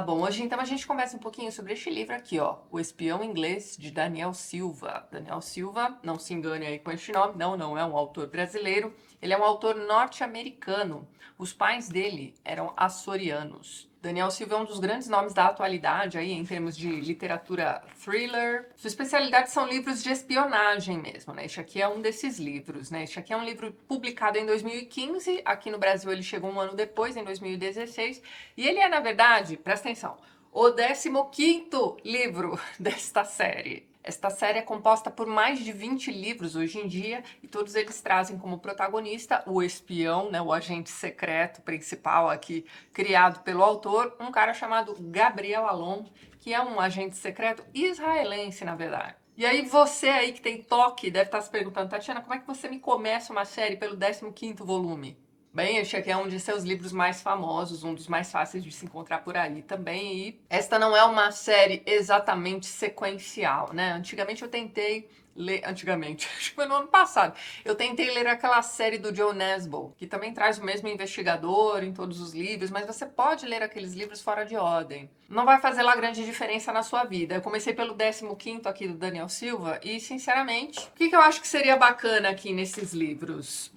Bom, hoje então a gente conversa um pouquinho sobre este livro aqui, ó, O Espião Inglês, de Daniel Silva. Daniel Silva, não se engane aí com este nome, não é um autor brasileiro, ele é um autor norte-americano. Os pais dele eram açorianos. Daniel Silva é um dos grandes nomes da atualidade aí em termos de literatura thriller. Sua especialidade são livros de espionagem mesmo, né? Este aqui é um desses livros, né? Este aqui é um livro publicado em 2015, aqui no Brasil ele chegou um ano depois, em 2016, e ele é, na verdade, presta atenção, o 15º livro desta série. Esta série é composta por mais de 20 livros hoje em dia e todos eles trazem como protagonista o espião, né, o agente secreto principal aqui criado pelo autor, um cara chamado Gabriel Allon, que é um agente secreto israelense, na verdade. E aí você aí que tem toque deve estar se perguntando, Tatiana, como é que você me começa uma série pelo 15º volume? Bem, este aqui é um de seus livros mais famosos, um dos mais fáceis de se encontrar por aí também. E esta não é uma série exatamente sequencial, né? Antigamente eu tentei ler... Antigamente, acho que foi no ano passado. Eu tentei ler aquela série do Joe Nesbo, que também traz o mesmo investigador em todos os livros, mas você pode ler aqueles livros fora de ordem. Não vai fazer lá grande diferença na sua vida. Eu comecei pelo 15º aqui do Daniel Silva e, sinceramente, o que eu acho que seria bacana aqui nesses livros?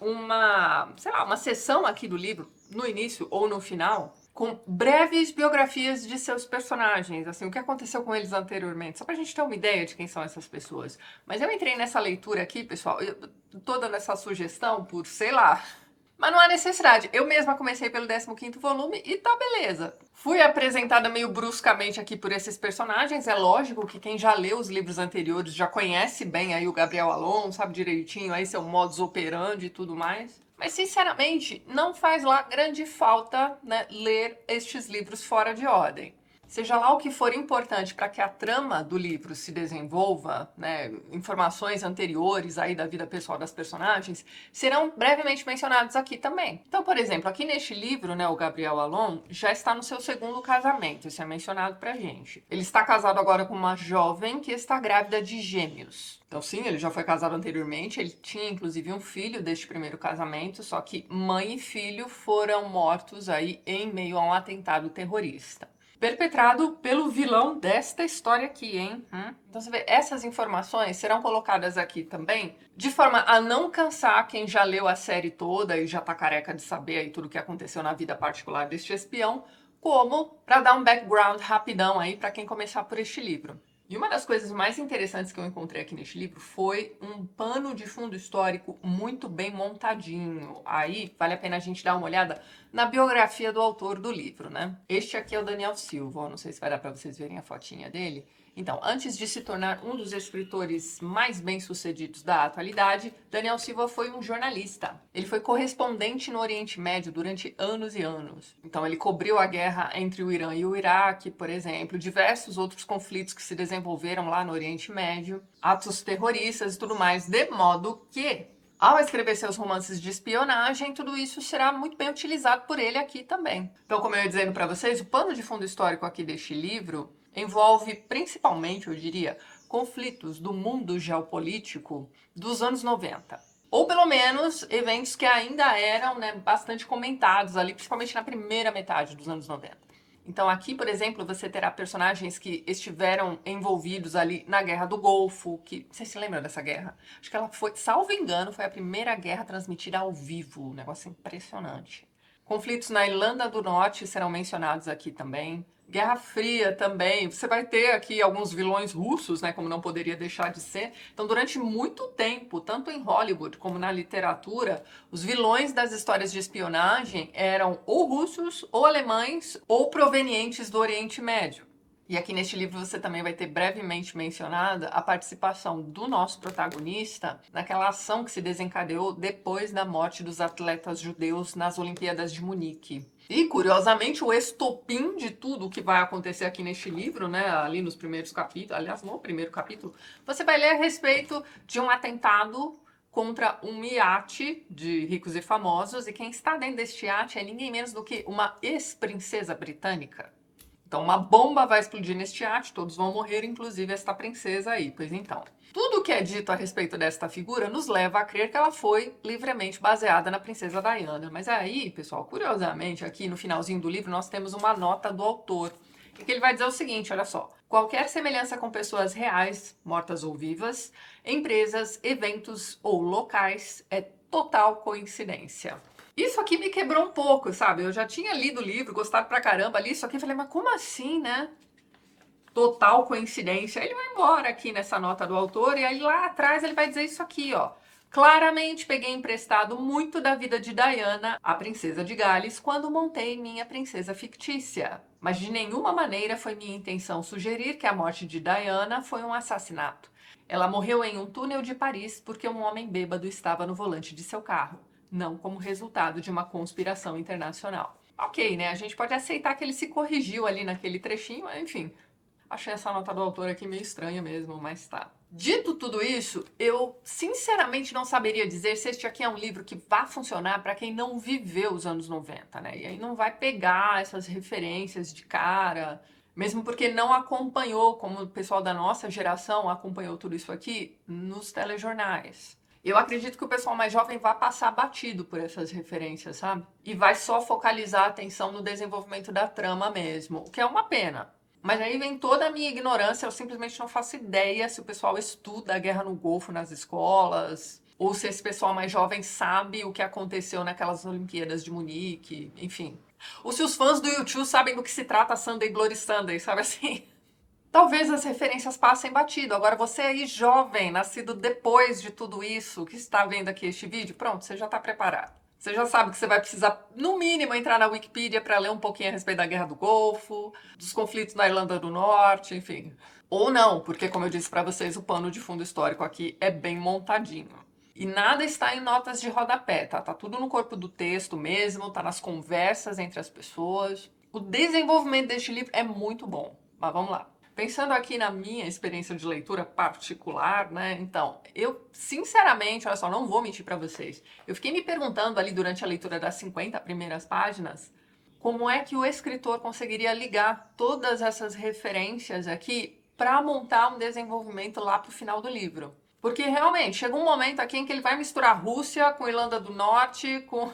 Sei lá, uma sessão aqui do livro, no início ou no final, com breves biografias de seus personagens, assim, o que aconteceu com eles anteriormente, só pra gente ter uma ideia de quem são essas pessoas. Mas eu entrei nessa leitura aqui, pessoal, eu tô dando essa sugestão por, sei lá, mas não há necessidade. Eu mesma comecei pelo 15º volume e tá beleza. Fui apresentada meio bruscamente aqui por esses personagens. É lógico que quem já leu os livros anteriores já conhece bem aí o Gabriel Allon, sabe direitinho aí seu modus operandi e tudo mais. Mas, sinceramente, não faz lá grande falta, né, ler estes livros fora de ordem. Seja lá o que for importante para que a trama do livro se desenvolva, né, informações anteriores aí da vida pessoal das personagens, serão brevemente mencionados aqui também. Então, por exemplo, aqui neste livro, né, o Gabriel Allon já está no seu segundo casamento, isso é mencionado pra gente. Ele está casado agora com uma jovem que está grávida de gêmeos. Então, sim, ele já foi casado anteriormente, ele tinha inclusive um filho deste primeiro casamento, só que mãe e filho foram mortos aí em meio a um atentado terrorista. Perpetrado pelo vilão desta história aqui, hein? Então você vê, essas informações serão colocadas aqui também, de forma a não cansar quem já leu a série toda e já tá careca de saber aí tudo o que aconteceu na vida particular deste espião, como para dar um background rapidão aí para quem começar por este livro. E uma das coisas mais interessantes que eu encontrei aqui neste livro foi um pano de fundo histórico muito bem montadinho. Aí vale a pena a gente dar uma olhada na biografia do autor do livro, né? Este aqui é o Daniel Silva, não sei se vai dar para vocês verem a fotinha dele. Então, antes de se tornar um dos escritores mais bem-sucedidos da atualidade, Daniel Silva foi um jornalista. Ele foi correspondente no Oriente Médio durante anos e anos. Então, ele cobriu a guerra entre o Irã e o Iraque, por exemplo, diversos outros conflitos que se desenvolveram lá no Oriente Médio, atos terroristas e tudo mais, de modo que, ao escrever seus romances de espionagem, tudo isso será muito bem utilizado por ele aqui também. Então, como eu ia dizendo para vocês, o pano de fundo histórico aqui deste livro envolve principalmente, eu diria, conflitos do mundo geopolítico dos anos 90. Ou pelo menos eventos que ainda eram, né, bastante comentados ali, principalmente na primeira metade dos anos 90. Então aqui, por exemplo, você terá personagens que estiveram envolvidos ali na Guerra do Golfo, que... Vocês se lembram dessa guerra? Acho que ela foi, salvo engano, foi a primeira guerra transmitida ao vivo. Um negócio impressionante. Conflitos na Irlanda do Norte serão mencionados aqui também. Guerra Fria também. Você vai ter aqui alguns vilões russos, né, como não poderia deixar de ser. Então, durante muito tempo, tanto em Hollywood como na literatura, os vilões das histórias de espionagem eram ou russos, ou alemães, ou provenientes do Oriente Médio. E aqui neste livro você também vai ter brevemente mencionada a participação do nosso protagonista naquela ação que se desencadeou depois da morte dos atletas judeus nas Olimpíadas de Munique. E, curiosamente, o estopim de tudo o que vai acontecer aqui neste livro, né, ali nos primeiros capítulos, aliás, no primeiro capítulo, você vai ler a respeito de um atentado contra um iate de ricos e famosos, e quem está dentro deste iate é ninguém menos do que uma ex-princesa britânica. Então, uma bomba vai explodir neste iate, todos vão morrer, inclusive esta princesa aí. Pois então, tudo que é dito a respeito desta figura nos leva a crer que ela foi livremente baseada na princesa Diana. Mas aí, pessoal, curiosamente, aqui no finalzinho do livro, nós temos uma nota do autor. E que ele vai dizer o seguinte, olha só. Qualquer semelhança com pessoas reais, mortas ou vivas, empresas, eventos ou locais é total coincidência. Isso aqui me quebrou um pouco, sabe? Eu já tinha lido o livro, gostado pra caramba, li isso aqui e falei, mas como assim, né? Total coincidência. Ele vai embora aqui nessa nota do autor e aí lá atrás ele vai dizer isso aqui, ó. Claramente peguei emprestado muito da vida de Diana, a princesa de Gales, quando montei minha princesa fictícia. Mas de nenhuma maneira foi minha intenção sugerir que a morte de Diana foi um assassinato. Ela morreu em um túnel de Paris porque um homem bêbado estava no volante de seu carro, não como resultado de uma conspiração internacional. Ok, né? A gente pode aceitar que ele se corrigiu ali naquele trechinho, enfim. Achei essa nota do autor aqui meio estranha mesmo, mas tá. Dito tudo isso, eu sinceramente não saberia dizer se este aqui é um livro que vai funcionar para quem não viveu os anos 90, né? E aí não vai pegar essas referências de cara, mesmo porque não acompanhou, como o pessoal da nossa geração acompanhou tudo isso aqui nos telejornais. Eu acredito que o pessoal mais jovem vai passar batido por essas referências, sabe? E vai só focalizar a atenção no desenvolvimento da trama mesmo, o que é uma pena. Mas aí vem toda a minha ignorância, eu simplesmente não faço ideia se o pessoal estuda a guerra no Golfo nas escolas, ou se esse pessoal mais jovem sabe o que aconteceu naquelas Olimpíadas de Munique, enfim. Ou se os fãs do YouTube sabem do que se trata Sunday Bloody Sunday, sabe assim? Talvez as referências passem batido. Agora você aí, jovem, nascido depois de tudo isso, que está vendo aqui este vídeo, pronto, você já está preparado. Você já sabe que você vai precisar, no mínimo, entrar na Wikipedia para ler um pouquinho a respeito da Guerra do Golfo, dos conflitos na Irlanda do Norte, enfim. Ou não, porque, como eu disse para vocês, o pano de fundo histórico aqui é bem montadinho. E nada está em notas de rodapé, tá? Tá tudo no corpo do texto mesmo, tá nas conversas entre as pessoas. O desenvolvimento deste livro é muito bom, mas vamos lá. Pensando aqui na minha experiência de leitura particular, né? Então, eu sinceramente, olha só, não vou mentir para vocês. Eu fiquei me perguntando ali durante a leitura das 50 primeiras páginas, como é que o escritor conseguiria ligar todas essas referências aqui para montar um desenvolvimento lá pro final do livro. Porque realmente chega um momento aqui em que ele vai misturar Rússia com Irlanda do Norte, com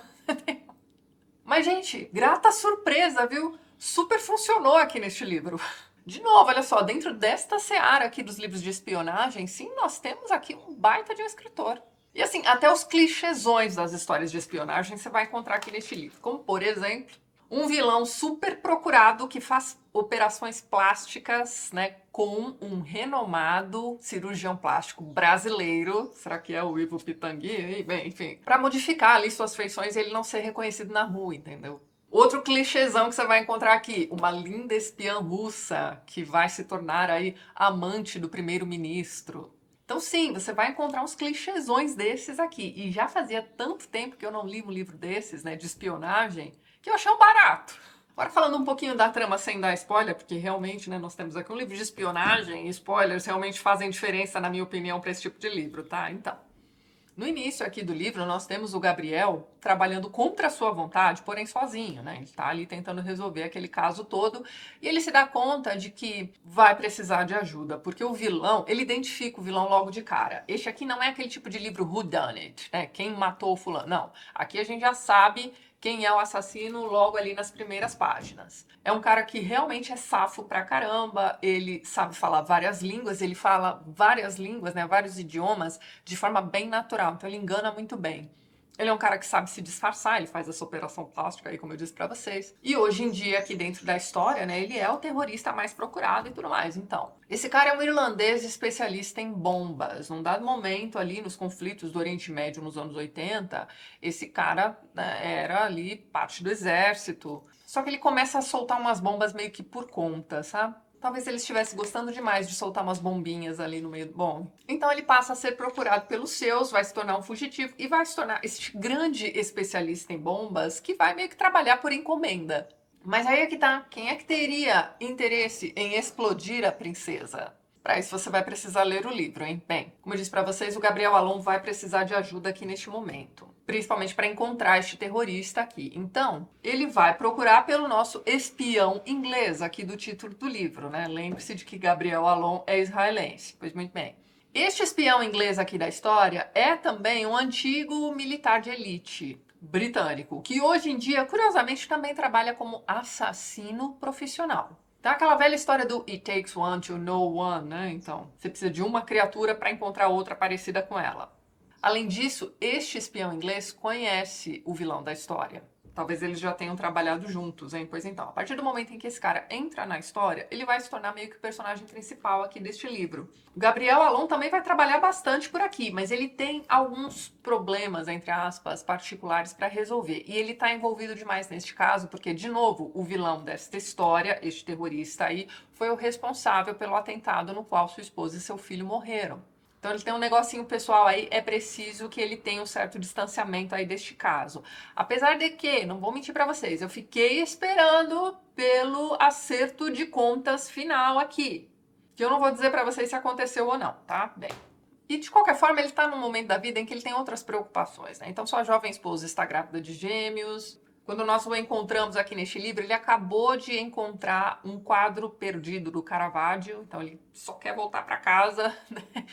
Mas gente, grata surpresa, viu? Super funcionou aqui neste livro. De novo, olha só, dentro desta seara aqui dos livros de espionagem, sim, nós temos aqui um baita de um escritor. E assim, até os clichêsões das histórias de espionagem você vai encontrar aqui neste livro. Como, por exemplo, um vilão super procurado que faz operações plásticas, né, com um renomado cirurgião plástico brasileiro. Será que é o Ivo Pitangui? Bem, enfim, para modificar ali suas feições e ele não ser reconhecido na rua, entendeu? Outro clichêzão que você vai encontrar aqui, uma linda espiã russa que vai se tornar aí amante do primeiro-ministro. Então sim, você vai encontrar uns clichêzões desses aqui. E já fazia tanto tempo que eu não li um livro desses, né, de espionagem, que eu achei um barato. Agora falando um pouquinho da trama sem dar spoiler, porque realmente, né, nós temos aqui um livro de espionagem e spoilers realmente fazem diferença, na minha opinião, para esse tipo de livro, tá? Então, no início aqui do livro, nós temos o Gabriel trabalhando contra a sua vontade, porém sozinho, né? Ele tá ali tentando resolver aquele caso todo e ele se dá conta de que vai precisar de ajuda, porque o vilão, ele identifica o vilão logo de cara. Este aqui não é aquele tipo de livro Who Done It, né? Quem matou o fulano. Não. Aqui a gente já sabe quem é o assassino logo ali nas primeiras páginas. É um cara que realmente é safo pra caramba, ele sabe falar várias línguas, ele fala várias línguas, né, vários idiomas, de forma bem natural, então ele engana muito bem. Ele é um cara que sabe se disfarçar, ele faz essa operação plástica aí, como eu disse pra vocês. E hoje em dia, aqui dentro da história, né, ele é o terrorista mais procurado e tudo mais. Então, esse cara é um irlandês especialista em bombas. Num dado momento ali, nos conflitos do Oriente Médio nos anos 80, esse cara, né, era ali parte do exército. Só que ele começa a soltar umas bombas meio que por conta, sabe? Talvez ele estivesse gostando demais de soltar umas bombinhas ali no meio do... Bom, então ele passa a ser procurado pelos seus, vai se tornar um fugitivo e vai se tornar este grande especialista em bombas que vai meio que trabalhar por encomenda. Mas aí é que tá, quem é que teria interesse em explodir a princesa? Para isso você vai precisar ler o livro, hein? Bem, como eu disse para vocês, o Gabriel Allon vai precisar de ajuda aqui neste momento. Principalmente para encontrar este terrorista aqui. Então, ele vai procurar pelo nosso espião inglês, aqui do título do livro, né? Lembre-se de que Gabriel Allon é israelense. Pois muito bem. Este espião inglês aqui da história é também um antigo militar de elite britânico, que hoje em dia, curiosamente, também trabalha como assassino profissional. Então, aquela velha história do It takes one to know one, né? Então, você precisa de uma criatura para encontrar outra parecida com ela. Além disso, este espião inglês conhece o vilão da história. Talvez eles já tenham trabalhado juntos, hein? Pois então, a partir do momento em que esse cara entra na história, ele vai se tornar meio que o personagem principal aqui deste livro. O Gabriel Allon também vai trabalhar bastante por aqui, mas ele tem alguns problemas, entre aspas, particulares para resolver. E ele está envolvido demais neste caso, porque, de novo, o vilão desta história, este terrorista aí, foi o responsável pelo atentado no qual sua esposa e seu filho morreram. Então ele tem um negocinho pessoal aí, é preciso que ele tenha um certo distanciamento aí deste caso. Apesar de que, não vou mentir pra vocês, eu fiquei esperando pelo acerto de contas final aqui. Que eu não vou dizer pra vocês se aconteceu ou não, tá? Bem. E de qualquer forma, ele tá num momento da vida em que ele tem outras preocupações, né? Então sua jovem esposa está grávida de gêmeos. Quando nós o encontramos aqui neste livro, ele acabou de encontrar um quadro perdido do Caravaggio, então ele só quer voltar pra casa, né?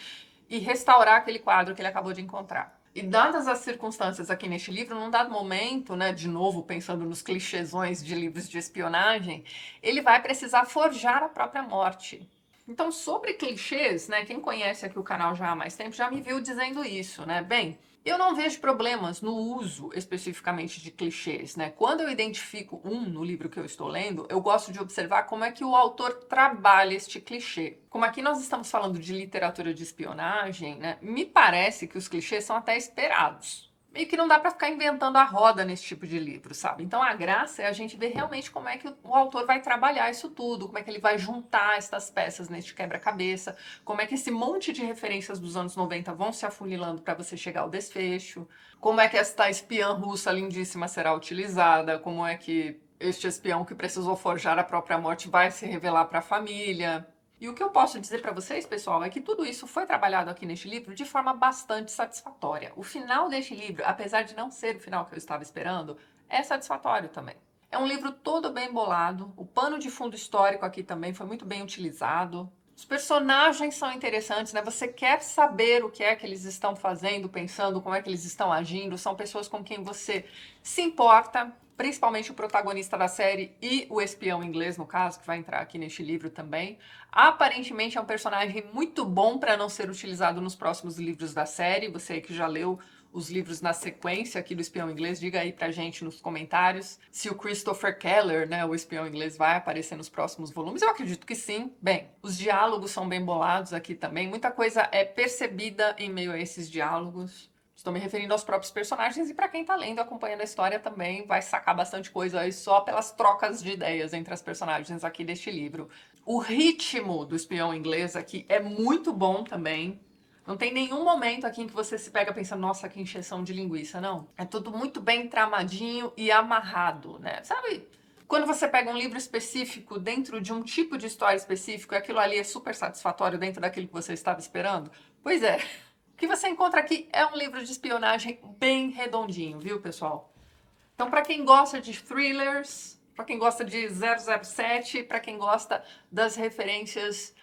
E restaurar aquele quadro que ele acabou de encontrar. E dadas as circunstâncias aqui neste livro, num dado momento, né, de novo pensando nos clichêsões de livros de espionagem, ele vai precisar forjar a própria morte. Então, sobre clichês, né, quem conhece aqui o canal já há mais tempo já me viu dizendo isso, né? Bem, eu não vejo problemas no uso especificamente de clichês, né? Quando eu identifico um no livro que eu estou lendo, eu gosto de observar como é que o autor trabalha este clichê. Como aqui nós estamos falando de literatura de espionagem, né? Me parece que os clichês são até esperados. Meio que não dá para ficar inventando a roda nesse tipo de livro, sabe? Então a graça é a gente ver realmente como é que o autor vai trabalhar isso tudo, como é que ele vai juntar essas peças neste quebra-cabeça, como é que esse monte de referências dos anos 90 vão se afunilando para você chegar ao desfecho, como é que esta espiã russa lindíssima será utilizada, como é que este espião que precisou forjar a própria morte vai se revelar para a família. E o que eu posso dizer para vocês, pessoal, é que tudo isso foi trabalhado aqui neste livro de forma bastante satisfatória. O final deste livro, apesar de não ser o final que eu estava esperando, é satisfatório também. É um livro todo bem bolado, o pano de fundo histórico aqui também foi muito bem utilizado. Os personagens são interessantes, né? Você quer saber o que é que eles estão fazendo, pensando, como é que eles estão agindo. São pessoas com quem você se importa, principalmente o protagonista da série e o espião inglês, no caso, que vai entrar aqui neste livro também. Aparentemente é um personagem muito bom para não ser utilizado nos próximos livros da série. Você aí que já leu os livros na sequência aqui do Espião Inglês, diga aí pra gente nos comentários se o Christopher Keller, né, o Espião Inglês, vai aparecer nos próximos volumes. Eu acredito que sim. Bem, os diálogos são bem bolados aqui também. Muita coisa é percebida em meio a esses diálogos. Estou me referindo aos próprios personagens e para quem tá lendo, acompanhando a história também vai sacar bastante coisa aí só pelas trocas de ideias entre as personagens aqui deste livro. O ritmo do Espião Inglês aqui é muito bom também. Não tem nenhum momento aqui em que você se pega pensando, nossa, que encheção de linguiça, não. É tudo muito bem tramadinho e amarrado, né? Sabe, quando você pega um livro específico dentro de um tipo de história específico e aquilo ali é super satisfatório dentro daquilo que você estava esperando? Pois é. O que você encontra aqui é um livro de espionagem bem redondinho, viu, pessoal? Então, para quem gosta de thrillers, para quem gosta de 007, para quem gosta das referências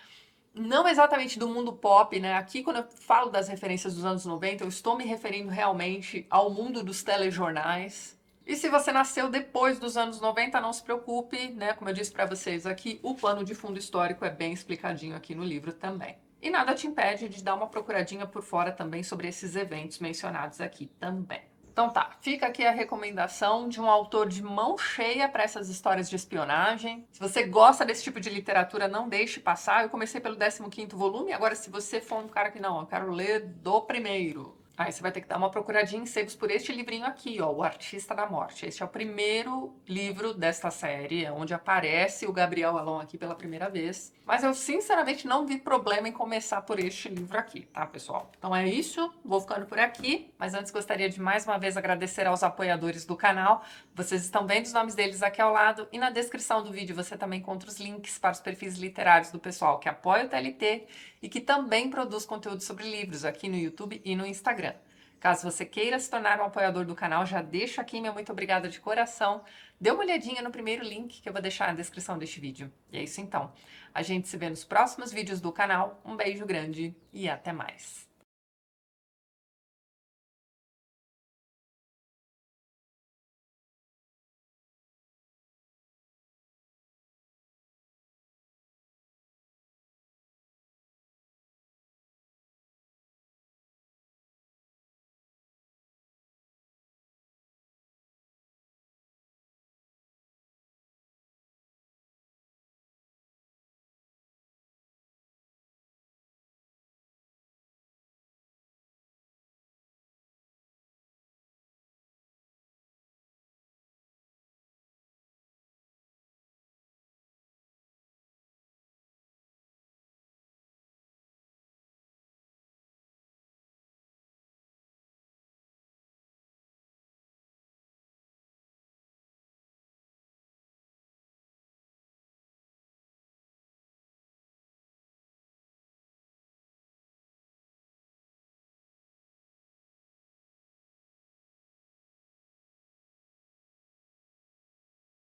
não exatamente do mundo pop, né? Aqui, quando eu falo das referências dos anos 90, eu estou me referindo realmente ao mundo dos telejornais. E se você nasceu depois dos anos 90, não se preocupe, né? Como eu disse para vocês aqui, o pano de fundo histórico é bem explicadinho aqui no livro também. E nada te impede de dar uma procuradinha por fora também sobre esses eventos mencionados aqui também. Então tá, fica aqui a recomendação de um autor de mão cheia para essas histórias de espionagem. Se você gosta desse tipo de literatura, não deixe passar. Eu comecei pelo 15º volume, agora se você for um cara que não, eu quero ler do primeiro, aí você vai ter que dar uma procuradinha em sebos por este livrinho aqui, ó, O Artista da Morte. Este é o primeiro livro desta série, é onde aparece o Gabriel Allon aqui pela primeira vez. Mas eu, sinceramente, não vi problema em começar por este livro aqui, tá, pessoal? Então é isso, vou ficando por aqui. Mas antes gostaria de mais uma vez agradecer aos apoiadores do canal. Vocês estão vendo os nomes deles aqui ao lado. E na descrição do vídeo você também encontra os links para os perfis literários do pessoal que apoia o TLT e que também produz conteúdo sobre livros aqui no YouTube e no Instagram. Caso você queira se tornar um apoiador do canal, já deixo aqui meu muito obrigada de coração. Dê uma olhadinha no primeiro link que eu vou deixar na descrição deste vídeo. E é isso então. A gente se vê nos próximos vídeos do canal. Um beijo grande e até mais.